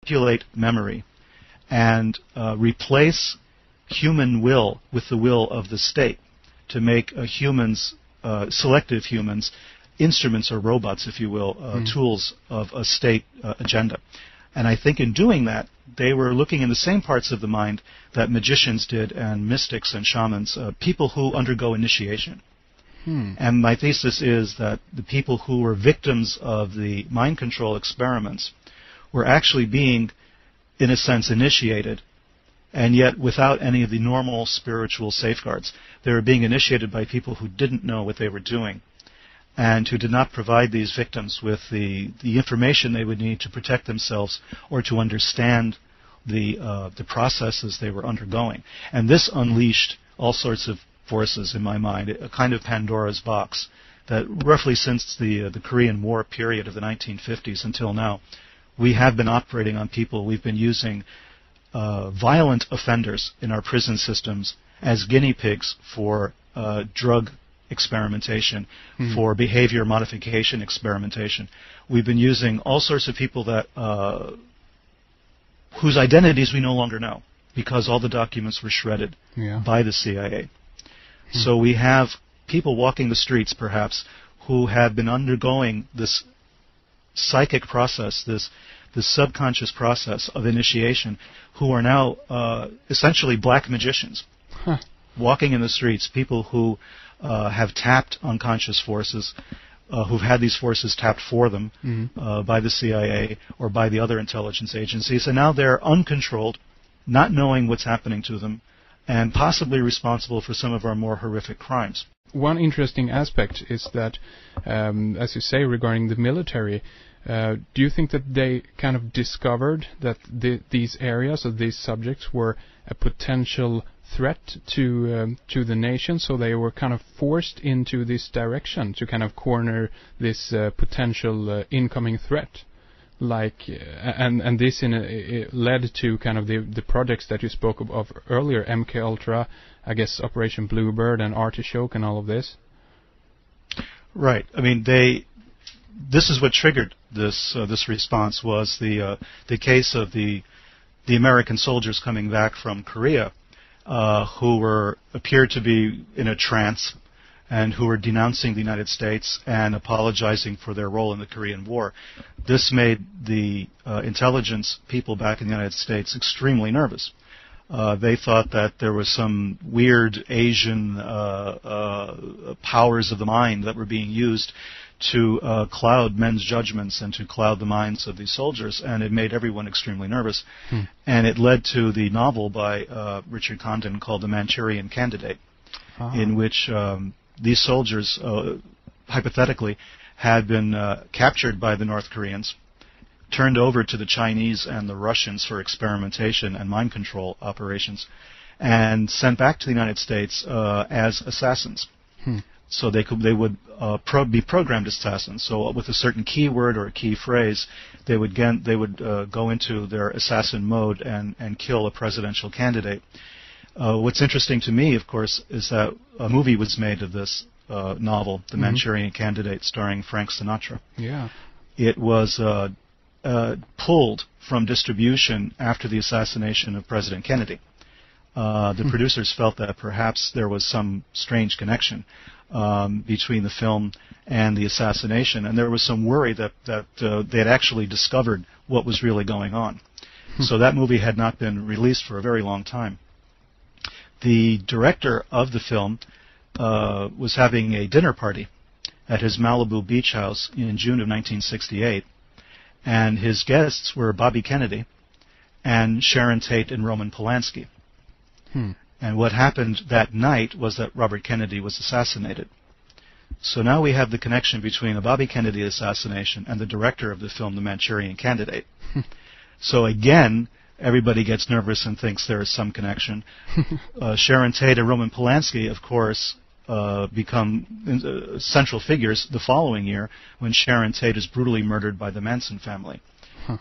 manipulate memory and replace human will with the will of the state to make humans, selective humans, instruments or robots, if you will, tools of a state agenda. And I think in doing that, they were looking in the same parts of the mind that magicians did and mystics and shamans, people who undergo initiation. And my thesis is that the people who were victims of the mind control experiments were actually being, in a sense, initiated, and yet without any of the normal spiritual safeguards. They were being initiated by people who didn't know what they were doing and who did not provide these victims with the information they would need to protect themselves or to understand the processes they were undergoing. And this unleashed all sorts of forces in my mind, a kind of Pandora's box that roughly since the Korean War period of the 1950s until now, we have been operating on people. We've been using violent offenders in our prison systems as guinea pigs for drug experimentation, for behavior modification experimentation. We've been using all sorts of people that whose identities we no longer know because all the documents were shredded by the CIA. So we have people walking the streets, perhaps, who have been undergoing this psychic process, this subconscious process of initiation, who are now essentially black magicians, walking in the streets, people who have tapped unconscious forces, who've had these forces tapped for them by the CIA or by the other intelligence agencies, and now they're uncontrolled, not knowing what's happening to them, and possibly responsible for some of our more horrific crimes. One interesting aspect is that, as you say, regarding the military, do you think that they kind of discovered that these areas or these subjects were a potential threat to the nation, so they were kind of forced into this direction to kind of corner this potential incoming threat? And this led to kind of the projects that you spoke of earlier, MK Ultra, I guess Operation Bluebird and Artichoke and all of this. Right. I mean, this is what triggered this response was the case of the American soldiers coming back from Korea, who appeared to be in a trance and who were denouncing the United States and apologizing for their role in the Korean War. This made the intelligence people back in the United States extremely nervous. They thought that there was some weird Asian powers of the mind that were being used to cloud men's judgments and to cloud the minds of these soldiers, and it made everyone extremely nervous. And it led to the novel by Richard Condon called The Manchurian Candidate, in which these soldiers, hypothetically, had been captured by the North Koreans, turned over to the Chinese and the Russians for experimentation and mind control operations, and sent back to the United States as assassins. So they would be programmed assassins. So with a certain keyword or a key phrase, they would go into their assassin mode and kill a presidential candidate. What's interesting to me, of course, is that a movie was made of this novel, The Manchurian Candidate, starring Frank Sinatra. Yeah. It was pulled from distribution after the assassination of President Kennedy. The producers felt that perhaps there was some strange connection between the film and the assassination, and there was some worry that they had actually discovered what was really going on. So that movie had not been released for a very long time. The director of the film was having a dinner party at his Malibu beach house in June of 1968, and his guests were Bobby Kennedy and Sharon Tate and Roman Polanski. And what happened that night was that Robert Kennedy was assassinated. So now we have the connection between the Bobby Kennedy assassination and the director of the film, The Manchurian Candidate. So again, everybody gets nervous and thinks there is some connection. Sharon Tate and Roman Polanski, of course, become central figures the following year when Sharon Tate is brutally murdered by the Manson family.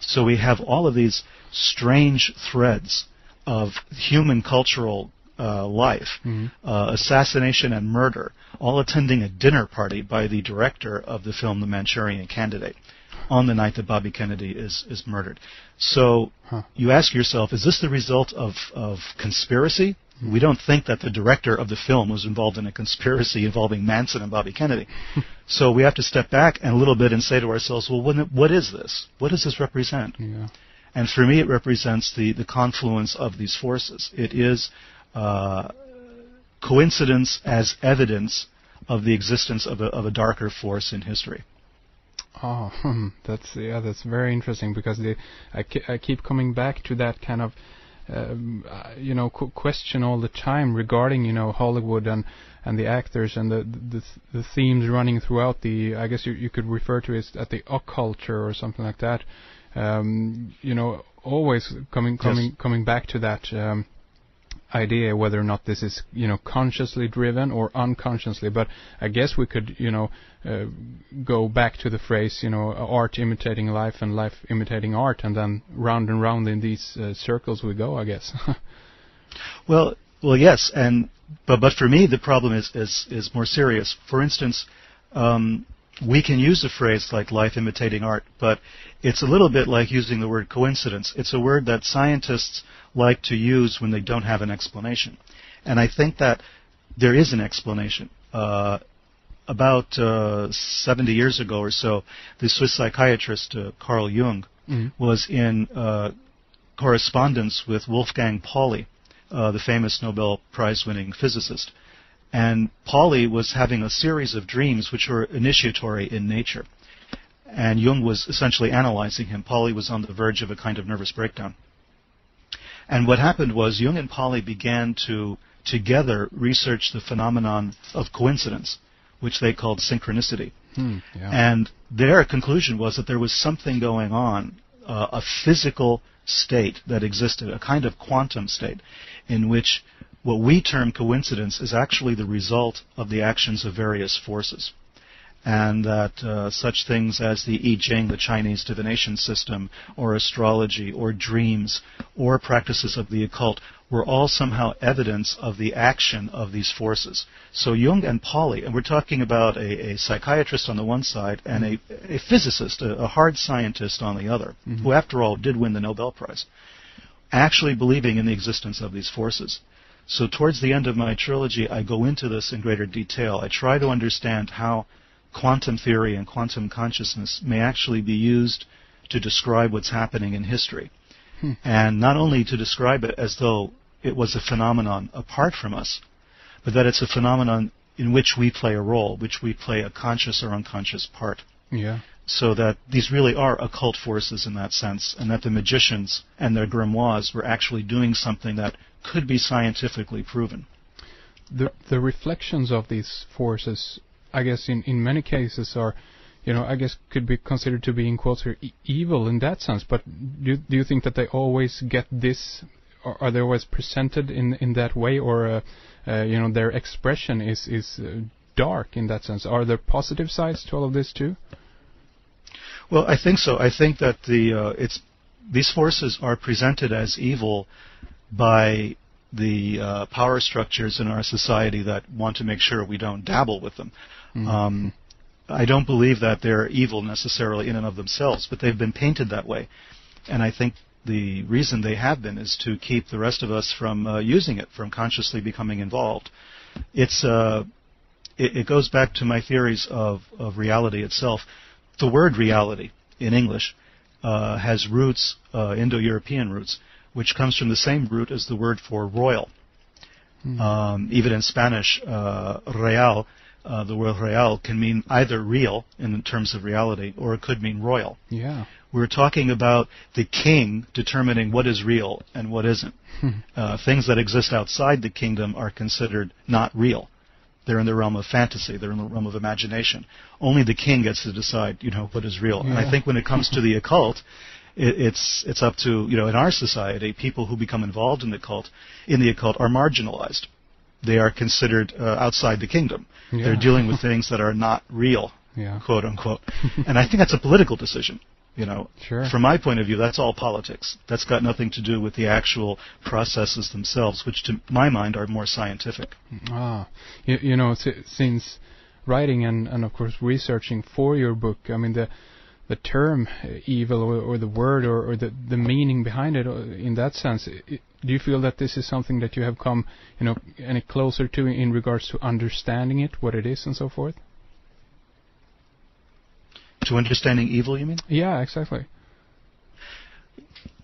So we have all of these strange threads of human cultural life, assassination and murder, all attending a dinner party by the director of the film The Manchurian Candidate on the night that Bobby Kennedy is murdered. So you ask yourself, is this the result of conspiracy? We don't think that the director of the film was involved in a conspiracy involving Manson and Bobby Kennedy. So we have to step back a little bit and say to ourselves, well, what is this? What does this represent? Yeah. And for me, it represents the confluence of these forces. It is coincidence as evidence of the existence of a darker force in history. Oh, that's very interesting, because I keep coming back to that kind of question all the time regarding Hollywood and the actors and the themes running throughout the, I guess you could refer to it as the occulture or something like that. Always coming back to that idea, whether or not this is consciously driven or unconsciously. But I guess we could go back to the phrase art imitating life and life imitating art, and then round and round in these circles we go, I guess. well yes, but for me the problem is more serious. For instance, we can use a phrase like life imitating art, but it's a little bit like using the word coincidence. It's a word that scientists like to use when they don't have an explanation. And I think that there is an explanation. About 70 years ago or so, the Swiss psychiatrist Carl Jung was in correspondence with Wolfgang Pauli, the famous Nobel Prize-winning physicist. And Pauli was having a series of dreams which were initiatory in nature. And Jung was essentially analyzing him. Pauli was on the verge of a kind of nervous breakdown. And what happened was Jung and Pauli began to together research the phenomenon of coincidence, which they called synchronicity. And their conclusion was that there was something going on, a physical state that existed, a kind of quantum state, in which what we term coincidence is actually the result of the actions of various forces. And that such things as the I Ching, the Chinese divination system, or astrology, or dreams, or practices of the occult were all somehow evidence of the action of these forces. So Jung and Pauli, and we're talking about a psychiatrist on the one side and a physicist, a hard scientist on the other, who after all did win the Nobel Prize, actually believing in the existence of these forces. So towards the end of my trilogy, I go into this in greater detail. I try to understand how quantum theory and quantum consciousness may actually be used to describe what's happening in history. And not only to describe it as though it was a phenomenon apart from us, but that it's a phenomenon in which we play a role, which we play a conscious or unconscious part. Yeah. So that these really are occult forces in that sense, and that the magicians and their grimoires were actually doing something that could be scientifically proven. The reflections of these forces, I guess in many cases are, I guess could be considered to be in quotes here, evil in that sense. But do you think that they always get this, or are they always presented in that way, or their expression is dark in that sense? Are there positive sides to all of this too? Well, I think so. I think that these forces are presented as evil by the power structures in our society that want to make sure we don't dabble with them. I don't believe that they're evil necessarily in and of themselves, but they've been painted that way. And I think the reason they have been is to keep the rest of us from using it, from consciously becoming involved. It goes back to my theories of reality itself. The word reality in English has roots, Indo-European roots, which comes from the same root as the word for royal. Even in Spanish, real, the word real can mean either real in terms of reality, or it could mean royal. Yeah. We're talking about the king determining what is real and what isn't. Things that exist outside the kingdom are considered not real. They're in the realm of fantasy. They're in the realm of imagination. Only the king gets to decide, what is real. Yeah. And I think when it comes to the occult, it's up to, in our society, people who become involved in the occult are marginalized. They are considered outside the kingdom. Yeah. They're dealing with things that are not real, quote unquote. And I think that's a political decision. Sure. From my point of view, that's all politics. That's got nothing to do with the actual processes themselves, which to my mind are more scientific. Since writing and of course researching for your book, I mean the term evil or the word or the meaning behind it in that sense. Do you feel that this is something that you have come, any closer to in regards to understanding it, what it is, and so forth? To understanding evil, you mean? Yeah, exactly.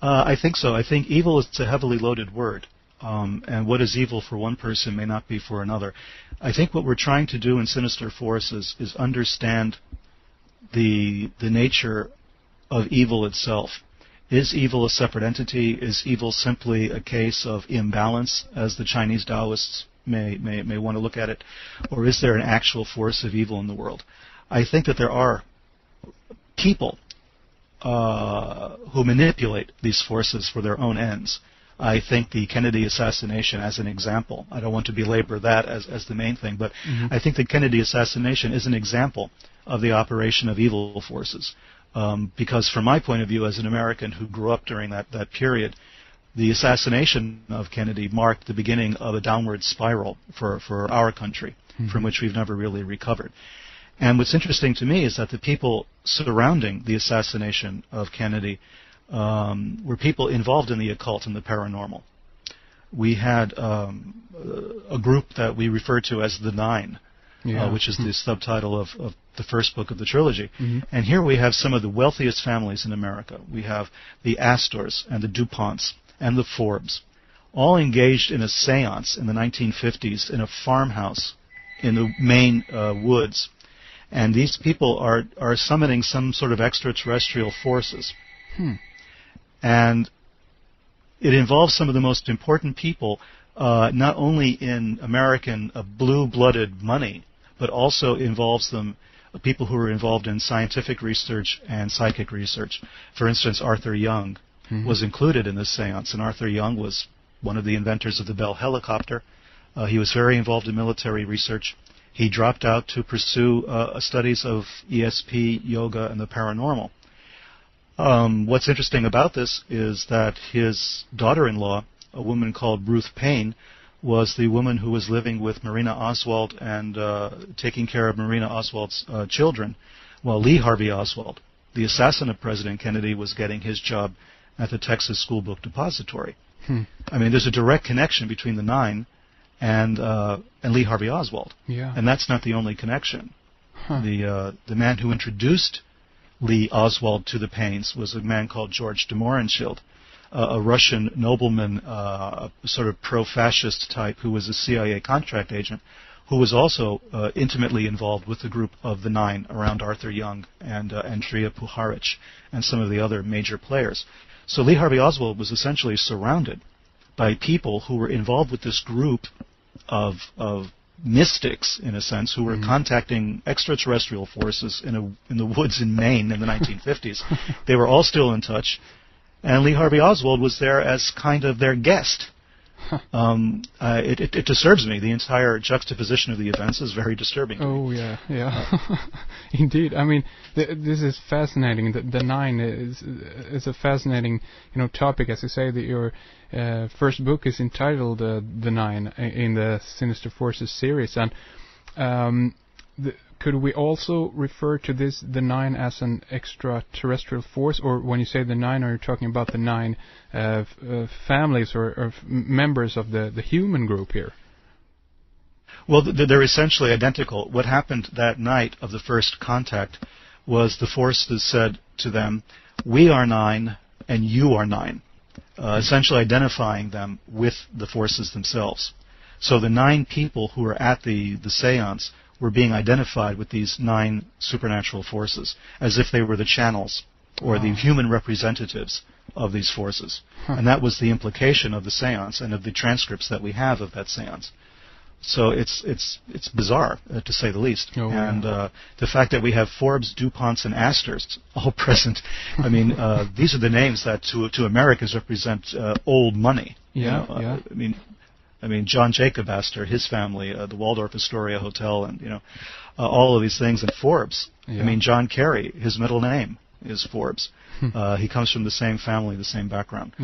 I think so. I think evil is a heavily loaded word. And what is evil for one person may not be for another. I think what we're trying to do in Sinister Forces is understand the nature of evil itself. Is evil a separate entity? Is evil simply a case of imbalance, as the Chinese Taoists may want to look at it? Or is there an actual force of evil in the world? I think that there are people who manipulate these forces for their own ends. I think the Kennedy assassination as an example, I don't want to belabor that as the main thing, but I think the Kennedy assassination is an example of the operation of evil forces. Because from my point of view as an American who grew up during that period, the assassination of Kennedy marked the beginning of a downward spiral for our country, from which we've never really recovered. And what's interesting to me is that the people surrounding the assassination of Kennedy were people involved in the occult and the paranormal. We had a group that we refer to as the Nine, which is the subtitle of the first book of the trilogy. And here we have some of the wealthiest families in America. We have the Astors and the DuPonts and the Forbes, all engaged in a seance in the 1950s in a farmhouse in the Maine woods. And these people are summoning some sort of extraterrestrial forces. And it involves some of the most important people, not only in American blue-blooded money, but also involves them people who are involved in scientific research and psychic research. For instance, Arthur Young was included in this seance, and Arthur Young was one of the inventors of the Bell helicopter. He was very involved in military research. He dropped out to pursue studies of ESP, yoga, and the paranormal. What's interesting about this is that his daughter-in-law, a woman called Ruth Payne, was the woman who was living with Marina Oswald and taking care of Marina Oswald's children, while Lee Harvey Oswald, the assassin of President Kennedy, was getting his job at the Texas School Book Depository. I mean, there's a direct connection between the Nine and Lee Harvey Oswald. And that's not the only connection. The man who introduced Lee Oswald to the Paynes was a man called George de Mohrenschildt, a Russian nobleman, a sort of pro-fascist type who was a CIA contract agent, who was also intimately involved with the group of the Nine around Arthur Young and Andrea Puharich and some of the other major players. So Lee Harvey Oswald was essentially surrounded by people who were involved with this group of mystics, in a sense, who were contacting extraterrestrial forces in the woods in Maine in the 1950s. They were all still in touch, and Lee Harvey Oswald was there as kind of their guest. It disturbs me. The entire juxtaposition of the events is very disturbing to me. Yeah. Indeed. I mean, this is fascinating. The Nine is a fascinating, topic. As you say, that your first book is entitled "The Nine" in the Sinister Forces series, and could we also refer to the Nine as an extraterrestrial force, or when you say the Nine, are you talking about the nine families or members of the human group here? Well, they're essentially identical. What happened that night of the first contact was the forces said to them, "We are Nine, and you are Nine," essentially identifying them with the forces themselves. So the 9 people who were at the seance were being identified with these 9 supernatural forces, as if they were the channels or the human representatives of these forces. And that was the implication of the seance and of the transcripts that we have of that seance. So it's bizarre, to say the least. The fact that we have Forbes, DuPonts, and Astors all present, I mean, these are the names that to Americans represent old money. I mean, John Jacob Astor, his family, the Waldorf Astoria Hotel, and all of these things. And Forbes. I mean, John Kerry, his middle name is Forbes. He comes from the same family, the same background.